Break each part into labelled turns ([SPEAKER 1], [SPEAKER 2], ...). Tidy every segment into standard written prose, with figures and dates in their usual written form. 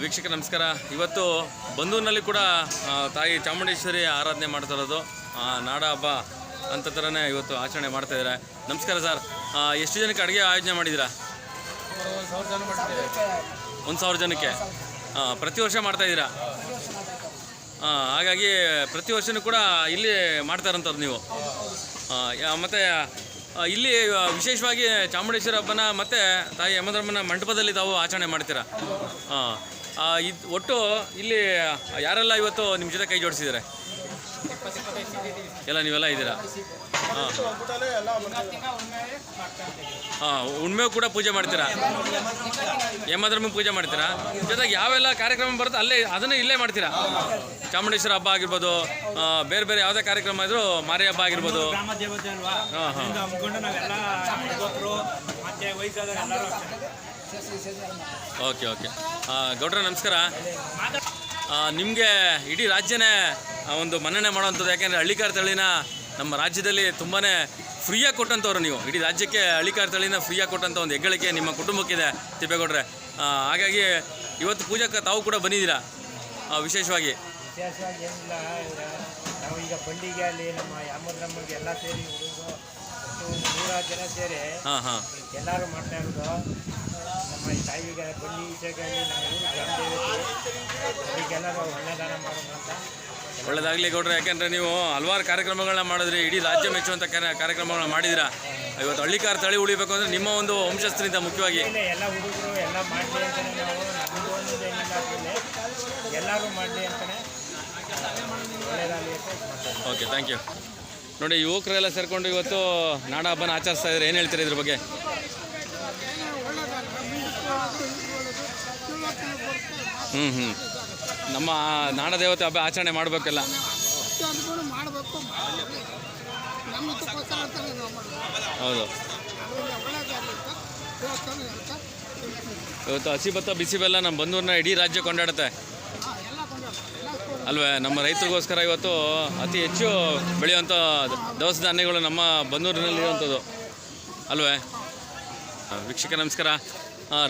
[SPEAKER 1] ವೀಕ್ಷಕ ನಮಸ್ಕಾರ. ಇವತ್ತು ಬಂದೂರಿನಲ್ಲಿ ಕೂಡ ತಾಯಿ ಚಾಮುಂಡೇಶ್ವರಿ ಆರಾಧನೆ ಮಾಡ್ತಾ ಇರೋದು ನಾಡ ಹಬ್ಬ ಅಂತ ಥರನೇ ಇವತ್ತು ಆಚರಣೆ ಮಾಡ್ತಾ ಇದ್ದಾರೆ. ನಮಸ್ಕಾರ ಸರ್, ಎಷ್ಟು ಜನಕ್ಕೆ ಅಡುಗೆ ಆಯೋಜನೆ ಮಾಡಿದ್ದೀರಾ? 1,000 ಜನಕ್ಕೆ. ಪ್ರತಿ ವರ್ಷ ಮಾಡ್ತಾ ಇದ್ದೀರಾ? ಹಾಗಾಗಿ ಪ್ರತಿ ವರ್ಷವೂ ಕೂಡ ಇಲ್ಲಿ ಮಾಡ್ತಾ ಇರೋಂಥದ್ದು ನೀವು. ಮತ್ತು ಇಲ್ಲಿ ವಿಶೇಷವಾಗಿ ಚಾಮುಂಡೇಶ್ವರಿ ಹಬ್ಬನ ಮತ್ತು ತಾಯಿ ಯಮಧರ್ಮನ ಮಂಟಪದಲ್ಲಿ ತಾವು ಆಚರಣೆ ಮಾಡ್ತೀರಾ. ಒಟ್ಟು ಇಲ್ಲಿ ಯಾರೆಲ್ಲ ಇವತ್ತು ನಿಮ್ಮ ಜೊತೆ ಕೈ ಜೋಡಿಸಿದ್ದಾರೆ? ಎಲ್ಲ ನೀವೆಲ್ಲ ಇದ್ದೀರಾ? ಹುಣ್ಣಿಮೆ ಕೂಡ ಪೂಜೆ ಮಾಡ್ತೀರಾ? ಯಮಧರ್ಮ ಪೂಜೆ ಮಾಡ್ತೀರಾ? ಜೊತೆಗೆ ಯಾವೆಲ್ಲ ಕಾರ್ಯಕ್ರಮ ಬರುತ್ತೆ ಅಲ್ಲೇ ಅದನ್ನು ಇಲ್ಲೇ ಮಾಡ್ತೀರಾ? ಚಾಮುಂಡೇಶ್ವರಿ ಹಬ್ಬ ಆಗಿರ್ಬೋದು, ಬೇರೆ ಬೇರೆ ಯಾವುದೇ ಕಾರ್ಯಕ್ರಮ ಇದ್ರೂ, ಮಾರಿ ಹಬ್ಬ ಆಗಿರ್ಬೋದು. Okay okay. ಗೌಡ್ರ ನಮಸ್ಕಾರ. ನಿಮಗೆ ಇಡೀ ರಾಜ್ಯನೇ ಒಂದು ಮನ್ನಣೆ ಮಾಡುವಂಥದ್ದು. ಯಾಕೆಂದರೆ ಹಳ್ಳಿಕಾರ ತಳಿನ ನಮ್ಮ ರಾಜ್ಯದಲ್ಲಿ ತುಂಬಾ ಫ್ರೀಯಾಗಿ ಕೊಟ್ಟಂಥವ್ರು ನೀವು. ಇಡೀ ರಾಜ್ಯಕ್ಕೆ ಹಳ್ಳಿಕಾರ ತಳಿನ ಫ್ರೀಯಾಗಿ ಕೊಟ್ಟಂಥ ಒಂದು ಹೆಗ್ಗಳಿಕೆ ನಿಮ್ಮ ಕುಟುಂಬಕ್ಕಿದೆ ತಿಪ್ಪೇಗೌಡ್ರೆ. ಹಾಗಾಗಿ ಇವತ್ತು ಪೂಜೆಗೆ ತಾವು ಕೂಡ ಬಂದಿದ್ದೀರಾ ವಿಶೇಷವಾಗಿ?
[SPEAKER 2] ಏನಿಲ್ಲ, ನಾವು ಈಗ ಬಂಡಿಗೆಯಲ್ಲಿ ನಮ್ಮ ಯಮಧರ್ಮಗೆ ಎಲ್ಲ ಸೇರಿ ಹುಡುಗರು 100 ಜನ ಸೇರಿ ಎಲ್ಲರೂ ಮಾಡ್ತಾ ಇರೋದು. ನಮ್ಮ ಈ ತಾಯಿಗೆ ಬಂಡಿ ಈಚೆಗಾಗಿ ನಮ್ಮ ಊರು ಗ್ರಾಮ ದೇವತೆ ಈಗೆಲ್ಲರೂ ಅನ್ನದಾನ ಮಾಡೋಣ ಅಂತ.
[SPEAKER 1] ಒಳ್ಳೆಯದಾಗಲಿ ಗೌಡ್ರೆ. ಯಾಕೆಂದರೆ ನೀವು ಹಲವಾರು ಕಾರ್ಯಕ್ರಮಗಳನ್ನ ಮಾಡಿದ್ರಿ, ಇಡೀ ರಾಜ್ಯ ಮೆಚ್ಚುವಂಥ ಕಾರ್ಯಕ್ರಮಗಳನ್ನ ಮಾಡಿದ್ದೀರಾ. ಇವತ್ತು ಹಳ್ಳಿಕಾರ ತಳಿ ಉಳಿಬೇಕು ಅಂದರೆ ನಿಮ್ಮ ಒಂದು ವಂಶಸ್ಥರಿಂದ ಮುಖ್ಯವಾಗಿ
[SPEAKER 2] ಎಲ್ಲ ಹುಡುಗರು ಎಲ್ಲ ಮಾಡಲಿ ಅಂತಲೇ ನಾವು ನಮ್ಮದು ಒಂದು ಏನಿಲ್ಲ, ಎಲ್ಲರೂ ಮಾಡಲಿ ಅಂತಲೇ ಒಳ್ಳೆಯದಾಗಲಿ ಅಂತ.
[SPEAKER 1] Okay, thank you. ನೋಡಿ, ಯುವಕರೆಲ್ಲ ಸೇರಿಕೊಂಡು ಇವತ್ತು ನಾಡ ಹಬ್ಬನ ಆಚರಿಸ್ತಾ ಇದ್ದಾರೆ. ಏನು ಹೇಳ್ತೀರಿ ಇದ್ರ ಬಗ್ಗೆ? ನಮ್ಮ ನಾಡ ದೇವತೆ ಹಬ್ಬ ಆಚರಣೆ ಮಾಡಬೇಕಲ್ಲ. ಹೌದು, ಇವತ್ತು ಹಸಿ ಭತ್ತ ಬಿಸಿ ಬೆಲ್ಲ ನಮ್ಮ ಬಂದೂರನ್ನ ಇಡೀ ರಾಜ್ಯ ಕೊಂಡಾಡುತ್ತೆ ಅಲ್ವೇ? ನಮ್ಮ ರೈತರಿಗೋಸ್ಕರ ಇವತ್ತು ಅತಿ ಹೆಚ್ಚು ಬೆಳೆಯುವಂಥ ದವಸ ಧಾನ್ಯಗಳು ನಮ್ಮ ಬಂದೂರಿನಲ್ಲಿ ಇರುವಂಥದ್ದು ಅಲ್ವೇ? ವೀಕ್ಷಕ ನಮಸ್ಕಾರ.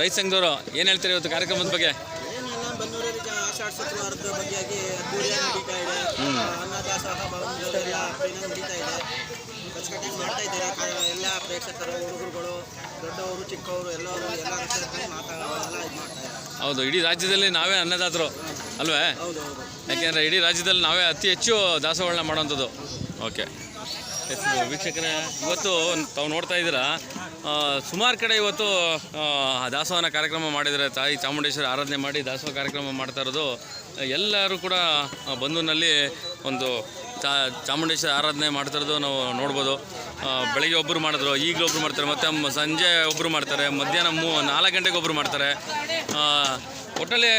[SPEAKER 1] ರೈತ ಸಂಘದವರು ಏನು ಹೇಳ್ತಾರೆ ಇವತ್ತು ಕಾರ್ಯಕ್ರಮದ ಬಗ್ಗೆ?
[SPEAKER 3] ಬನ್ನೂರಲ್ಲಿ ಆಷಾಢ ಶುಕ್ರವಾರದ ಬಗ್ಗೆಯಾಗಿ ಅದ್ದೂರಿಯಾಗಿ ನಡೀತಾ ಇದೆ. ಅನ್ನದಾಸೋಹ ಎಲ್ಲ ನಡೀತಾ ಇದೆ. ಅಚ್ಚುಕಟ್ಟಾಗಿ ಮಾಡ್ತಾ ಇದ್ದಾರೆ. ಎಲ್ಲ ಪ್ರೇಕ್ಷಕರು, ಹುಡುಗರುಗಳು, ದೊಡ್ಡವರು, ಚಿಕ್ಕವರು ಎಲ್ಲರೂ ಎಲ್ಲ ಮಾತಾಡೋಲ್ಲ ಇದು ಮಾಡ್ತಾ ಇದ್ದಾರೆ.
[SPEAKER 1] ಹೌದು, ಇಡೀ ರಾಜ್ಯದಲ್ಲಿ ನಾವೇ ಅನ್ನದಾತರು ಅಲ್ವೇ?
[SPEAKER 3] ಹೌದು ಹೌದು.
[SPEAKER 1] ಯಾಕೆಂದರೆ ಇಡೀ ರಾಜ್ಯದಲ್ಲಿ ನಾವೇ ಅತಿ ಹೆಚ್ಚು ದಾಸೋಹಗಳನ್ನ ಮಾಡೋವಂಥದ್ದು. ಓಕೆ ವೀಕ್ಷಕರೇ, ಇವತ್ತು ತಾವು ನೋಡ್ತಾ ಇದ್ದೀರಾ, ಸುಮಾರು ಕಡೆ ಇವತ್ತು ದಾಸೋಹನ ಕಾರ್ಯಕ್ರಮ ಮಾಡಿದರೆ. ತಾಯಿ ಚಾಮುಂಡೇಶ್ವರಿ ಆರಾಧನೆ ಮಾಡಿ ದಾಸೋಹ ಕಾರ್ಯಕ್ರಮ ಮಾಡ್ತಾ ಇರೋದು. ಎಲ್ಲರೂ ಕೂಡ ಬಂದೂರಿನಲ್ಲಿ ಒಂದು ಚಾಮುಂಡೇಶ್ವರಿ ಆರಾಧನೆ ಮಾಡ್ತಾ ಇರೋದು ನಾವು ನೋಡ್ಬೋದು. ಬೆಳಗ್ಗೆ ಒಬ್ಬರು ಮಾಡಿದ್ರು, ಈಗಲೂ ಒಬ್ಬರು ಮಾಡ್ತಾರೆ, ಮತ್ತು ಸಂಜೆ ಒಬ್ಬರು ಮಾಡ್ತಾರೆ, ಮಧ್ಯಾಹ್ನ 4 ಗಂಟೆಗೆ ಒಬ್ಬರು ಮಾಡ್ತಾರೆ. ಒಟ್ಟಲ್ಲಿ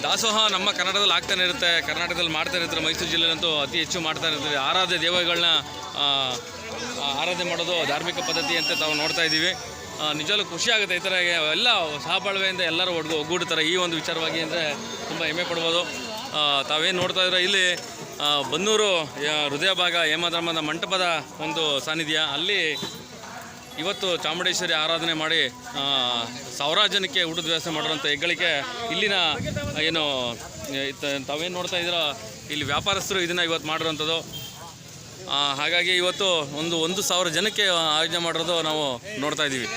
[SPEAKER 1] ದಾಸೋಹ ನಮ್ಮ ಕನ್ನಡದಲ್ಲಿ ಆಗ್ತಾನೆ ಇರುತ್ತೆ, ಕರ್ನಾಟಕದಲ್ಲಿ ಮಾಡ್ತಾ ಇರ್ತಾರೆ. ಮೈಸೂರು ಜಿಲ್ಲೆಯಲ್ಲಂತೂ ಅತಿ ಹೆಚ್ಚು ಮಾಡ್ತಾ ಇರ್ತೀವಿ. ಆರಾಧ್ಯ ದೇವಗಳನ್ನ ಆರಾಧನೆ ಮಾಡೋದು ಧಾರ್ಮಿಕ ಪದ್ಧತಿ ಅಂತ ತಾವು ನೋಡ್ತಾ ಇದ್ದೀವಿ. ನಿಜವೂ ಖುಷಿ ಆಗುತ್ತೆ. ಈ ಥರ ಎಲ್ಲ ಸಹಬಾಳ್ವೆಯಿಂದ ಎಲ್ಲರೂ ಒಗ್ಗೂಡ್ತಾರೆ ಈ ಒಂದು ವಿಚಾರವಾಗಿ ಅಂದರೆ ತುಂಬ ಹೆಮ್ಮೆ ಪಡ್ಬೋದು. ತಾವೇನು ನೋಡ್ತಾ ಇದ್ರೆ ಇಲ್ಲಿ ಬನ್ನೂರು ಹೃದಯ ಭಾಗ ಯಮಧರ್ಮದ ಮಂಟಪದ ಒಂದು ಸಾನ್ನಿಧ್ಯ. ಅಲ್ಲಿ ಇವತ್ತು ಚಾಮುಂಡೇಶ್ವರಿ ಆರಾಧನೆ ಮಾಡಿ 1000 ಜನಕ್ಕೆ ಊಟದ ವ್ಯವಸ್ಥೆ ಮಾಡೋಂಥ ಹೆಗ್ಗಳಿಕೆ ಇಲ್ಲಿನ ಏನು ತಾವೇನು ನೋಡ್ತಾ ಇದ್ದೀರೋ ಇಲ್ಲಿ ವ್ಯಾಪಾರಸ್ಥರು ಇದನ್ನು ಇವತ್ತು ಮಾಡಿರೋಂಥದ್ದು. ಹಾಗಾಗಿ ಇವತ್ತು 1,000 ಜನಕ್ಕೆ ಆಯೋಜನೆ ಮಾಡಿರೋದು ನಾವು ನೋಡ್ತಾ ಇದ್ದೀವಿ.